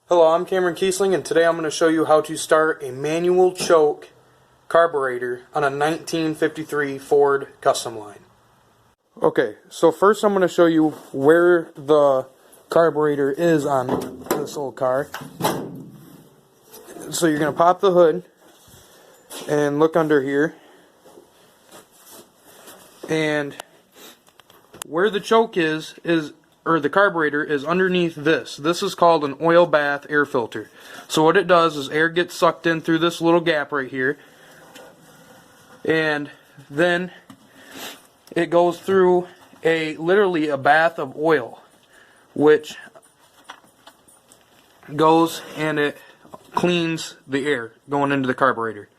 Hello, I'm Cameron Kiesling, and today I'm going to show you how to start a manual choke carburetor on a 1953 Ford Custom Line. Okay, so first I'm going to show you where the carburetor is on this old car. So you're going to pop the hood and look under here. And where the choke or the carburetor is underneath this. This is called an oil bath air filter. So what it does is air gets sucked in through this little gap right here, and then it goes through literally a bath of oil, which goes and it cleans the air going into the carburetor.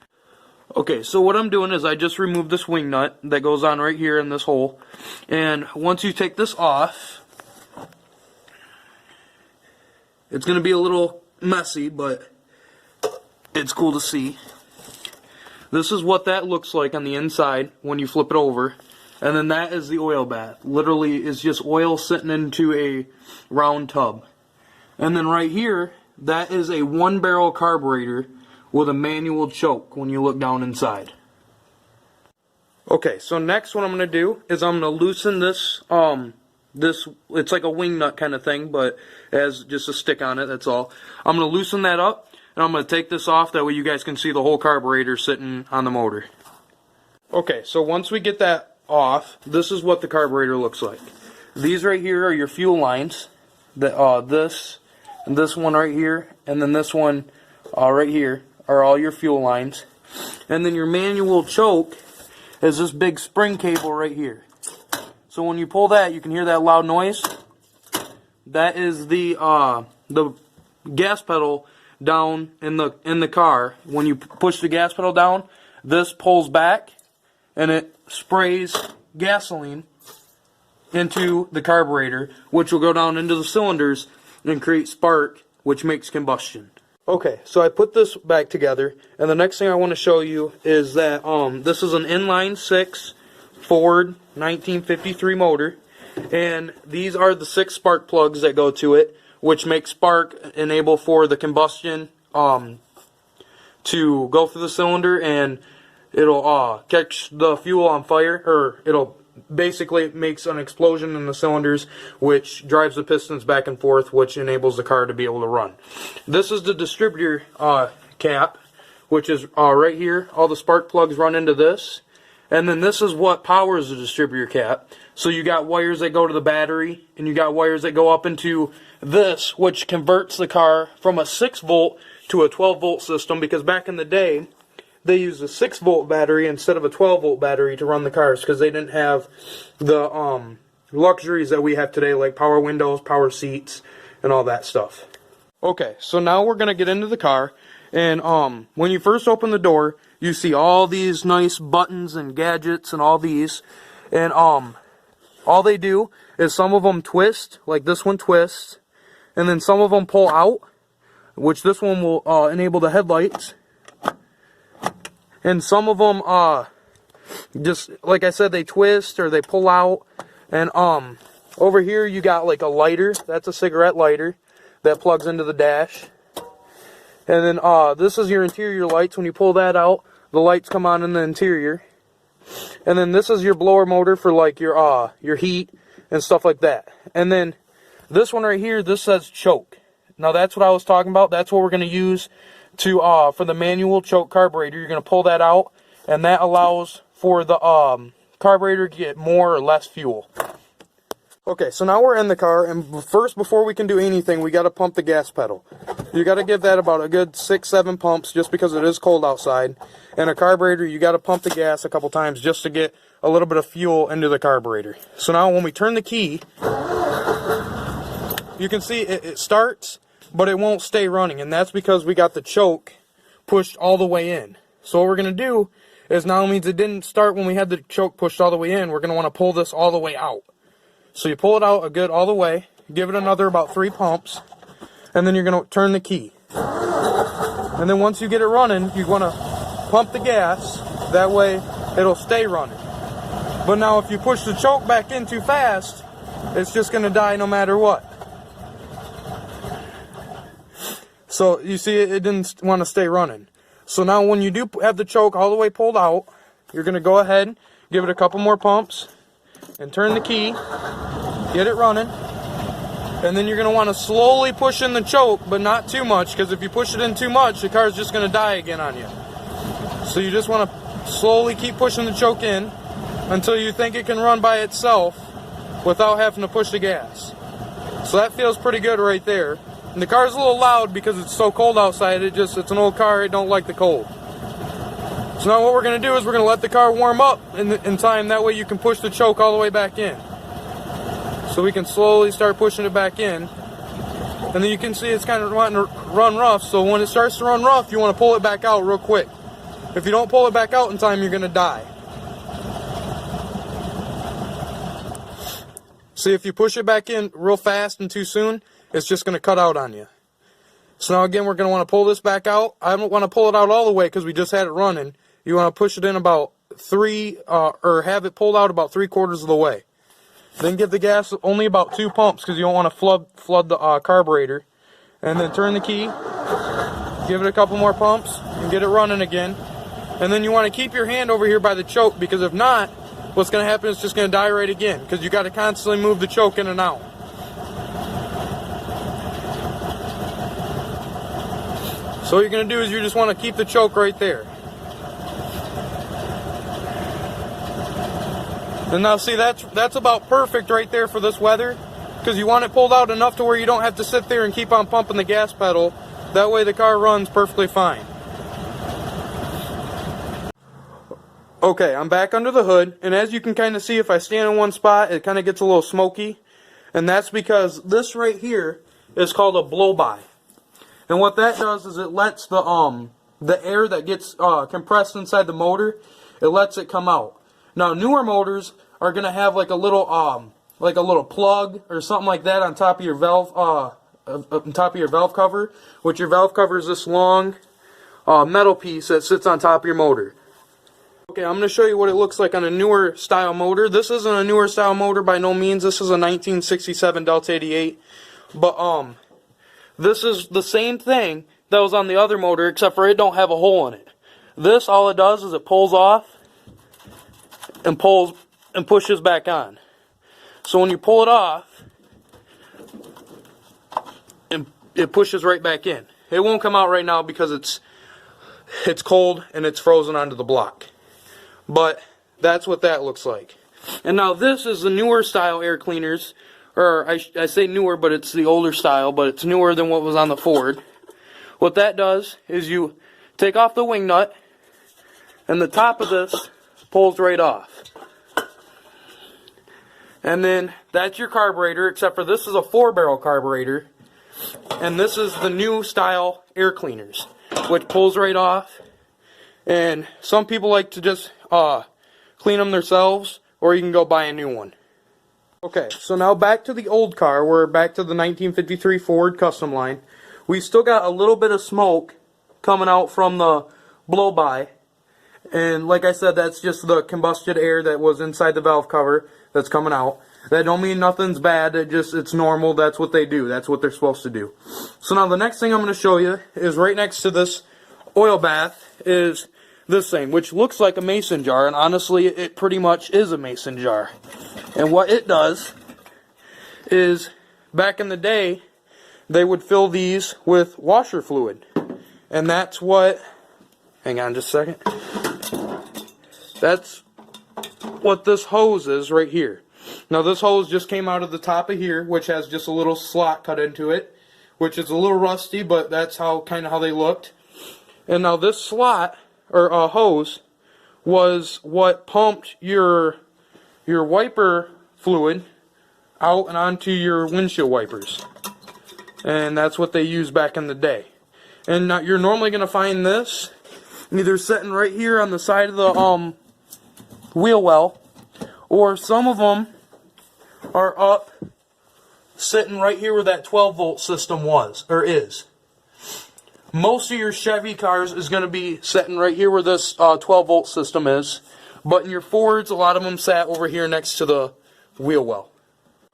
Okay, so what I'm doing is I just removed this wing nut that goes on right here in this hole, and once you take this off, it's going to be a little messy, but it's cool to see. This is what that looks like on the inside when you flip it over. And then that is the oil bath. Literally, it's just oil sitting into a round tub. And then right here, that is a 1-barrel carburetor with a manual choke when you look down inside. Okay, so next what I'm going to do is I'm going to loosen this it's like a wing nut kind of thing, but it has just a stick on it, that's all. I'm going to loosen that up, and I'm going to take this off, that way you guys can see the whole carburetor sitting on the motor. Okay, so once we get that off, this is what the carburetor looks like. These right here are your fuel lines. This and this one right here, and then this one right here are all your fuel lines. And then your manual choke is this big spring cable right here. So when you pull that, you can hear that loud noise. That is the gas pedal down in the car. When you push the gas pedal down, this pulls back and it sprays gasoline into the carburetor, which will go down into the cylinders and create spark, which makes combustion. Okay, so I put this back together, and the next thing I want to show you is that this is an inline 6 Ford 1953 motor, and these are the 6 spark plugs that go to it, which make spark enable for the combustion to go through the cylinder, and it'll catch the fuel on fire, or it'll basically makes an explosion in the cylinders, which drives the pistons back and forth, which enables the car to be able to run. This is the distributor cap, which is right here. All the spark plugs run into this. And then this is what powers the distributor cap. So you got wires that go to the battery, and you got wires that go up into this, which converts the car from a 6-volt to a 12-volt system, because back in the day, they used a 6-volt battery instead of a 12-volt battery to run the cars, because they didn't have the luxuries that we have today, like power windows, power seats, and all that stuff. Okay, so now we're going to get into the car, and when you first open the door, you see all these nice buttons and gadgets and all these, and all they do is some of them twist, like this one twists, and then some of them pull out, which this one will enable the headlights, and some of them just, like I said, they twist or they pull out. And over here you got like a lighter. That's a cigarette lighter that plugs into the dash. And then this is your interior lights. When you pull that out, the lights come on in the interior. And then this is your blower motor for like your heat and stuff like that. And then this one right here, this says choke. Now that's what I was talking about. That's what we're going to use to for the manual choke carburetor. You're going to pull that out, and that allows for the carburetor to get more or less fuel. Okay, so now we're in the car, and first, before we can do anything, we got to pump the gas pedal. You got to give that about a good 6-7 pumps, just because it is cold outside. And a carburetor, you got to pump the gas a couple times just to get a little bit of fuel into the carburetor. So now when we turn the key, you can see it starts, but it won't stay running, and that's because we got the choke pushed all the way in. So what we're going to do is, now means it didn't start when we had the choke pushed all the way in, we're going to want to pull this all the way out. So you pull it out a good all the way, give it another about 3 pumps, and then you're going to turn the key. And then once you get it running, you want to pump the gas, that way it'll stay running. But now if you push the choke back in too fast, it's just going to die no matter what. So you see it didn't want to stay running. So now when you do have the choke all the way pulled out, you're going to go ahead, give it a couple more pumps, and turn the key, get it running. And then you're going to want to slowly push in the choke, but not too much, because if you push it in too much, the car's just going to die again on you. So you just want to slowly keep pushing the choke in until you think it can run by itself without having to push the gas. So that feels pretty good right there. And the car's a little loud because it's so cold outside. It's an old car, it don't like the cold. So now what we're going to do is we're going to let the car warm up in time. That way you can push the choke all the way back in. So we can slowly start pushing it back in. And then you can see it's kind of wanting to run rough. So when it starts to run rough, you want to pull it back out real quick. If you don't pull it back out in time, you're going to die. See, if you push it back in real fast and too soon, it's just going to cut out on you. So now again, we're going to want to pull this back out. I don't want to pull it out all the way because we just had it running. You want to push it in about or have it pulled out about 3/4 of the way. Then give the gas only about 2 pumps because you don't want to flood the carburetor. And then turn the key, give it a couple more pumps, and get it running again. And then you want to keep your hand over here by the choke, because if not, what's going to happen is it's just going to die right again, because you got to constantly move the choke in and out. So what you're going to do is you just want to keep the choke right there. And now see, that's about perfect right there for this weather, because you want it pulled out enough to where you don't have to sit there and keep on pumping the gas pedal. That way the car runs perfectly fine. Okay, I'm back under the hood, and as you can kind of see, if I stand in one spot, it kind of gets a little smoky. And that's because this right here is called a blow-by. And what that does is it lets the air that gets compressed inside the motor, it lets it come out. Now, newer motors are going to have like a little plug or something like that on top of your valve cover, which your valve cover is this long metal piece that sits on top of your motor. Okay, I'm going to show you what it looks like on a newer style motor. This isn't a newer style motor by no means. This is a 1967 Delta 88. But this is the same thing that was on the other motor, except for it don't have a hole in it. This, all it does is it pulls off and pushes back on. So when you pull it off, it pushes right back in. It won't come out right now because it's cold and it's frozen onto the block. But that's what that looks like. And now this is the newer style air cleaners, or I say newer, but it's the older style, but it's newer than what was on the Ford. What that does is you take off the wing nut, and the top of this pulls right off. And then that's your carburetor, except for this is a 4-barrel carburetor, and this is the new style air cleaners, which pulls right off. And some people like to just clean them themselves, or you can go buy a new one. Okay, so now back to the old car. We're back to the 1953 Ford Custom Line. We still got a little bit of smoke coming out from the blow-by. And like I said, that's just the combusted air that was inside the valve cover that's coming out. That don't mean nothing's bad. It's normal. That's what they do. That's what they're supposed to do. So now the next thing I'm going to show you is right next to this oil bath is this thing, which looks like a mason jar, and honestly it pretty much is a mason jar. And what it does is, back in the day, they would fill these with washer fluid. And that's what, hang on just a second, that's what this hose is right here. Now this hose just came out of the top of here, which has just a little slot cut into it, which is a little rusty, but that's kind of how they looked. And now this slot, or hose, was what pumped your wiper fluid out and onto your windshield wipers. And that's what they used back in the day. And now you're normally going to find this either sitting right here on the side of the wheel well, or some of them are up sitting right here where that 12-volt system was, or is. Most of your Chevy cars is going to be sitting right here where this 12-volt system is. But in your Fords, a lot of them sat over here next to the wheel well.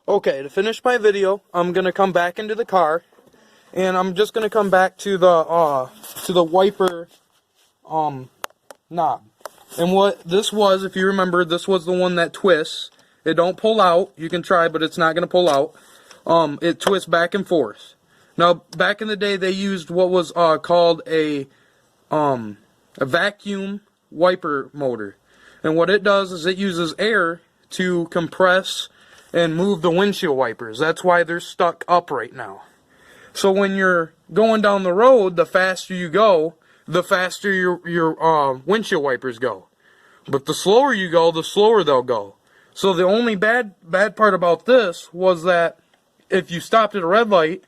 Okay, to finish my video, I'm going to come back into the car. And I'm just gonna come back to the wiper knob. And what this was, if you remember, this was the one that twists. It don't pull out. You can try, but it's not gonna pull out. It twists back and forth. Now, back in the day, they used what was called a vacuum wiper motor. And what it does is it uses air to compress and move the windshield wipers. That's why they're stuck up right now. So when you're going down the road, the faster you go, the faster your windshield wipers go. But the slower you go, the slower they'll go. So the only bad part about this was that if you stopped at a red light,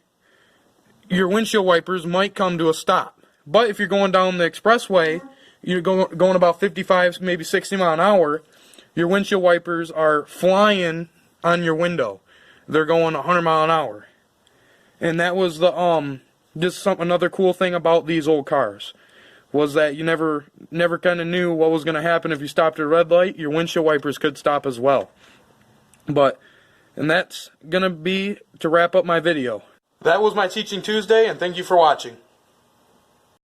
your windshield wipers might come to a stop. But if you're going down the expressway, you're going about 55, maybe 60 mile an hour, your windshield wipers are flying on your window. They're going 100 mile an hour. And that was the another cool thing about these old cars, was that you never kind of knew what was going to happen if you stopped at a red light. Your windshield wipers could stop as well. And that's going to be to wrap up my video. That was my Teaching Tuesday, and thank you for watching.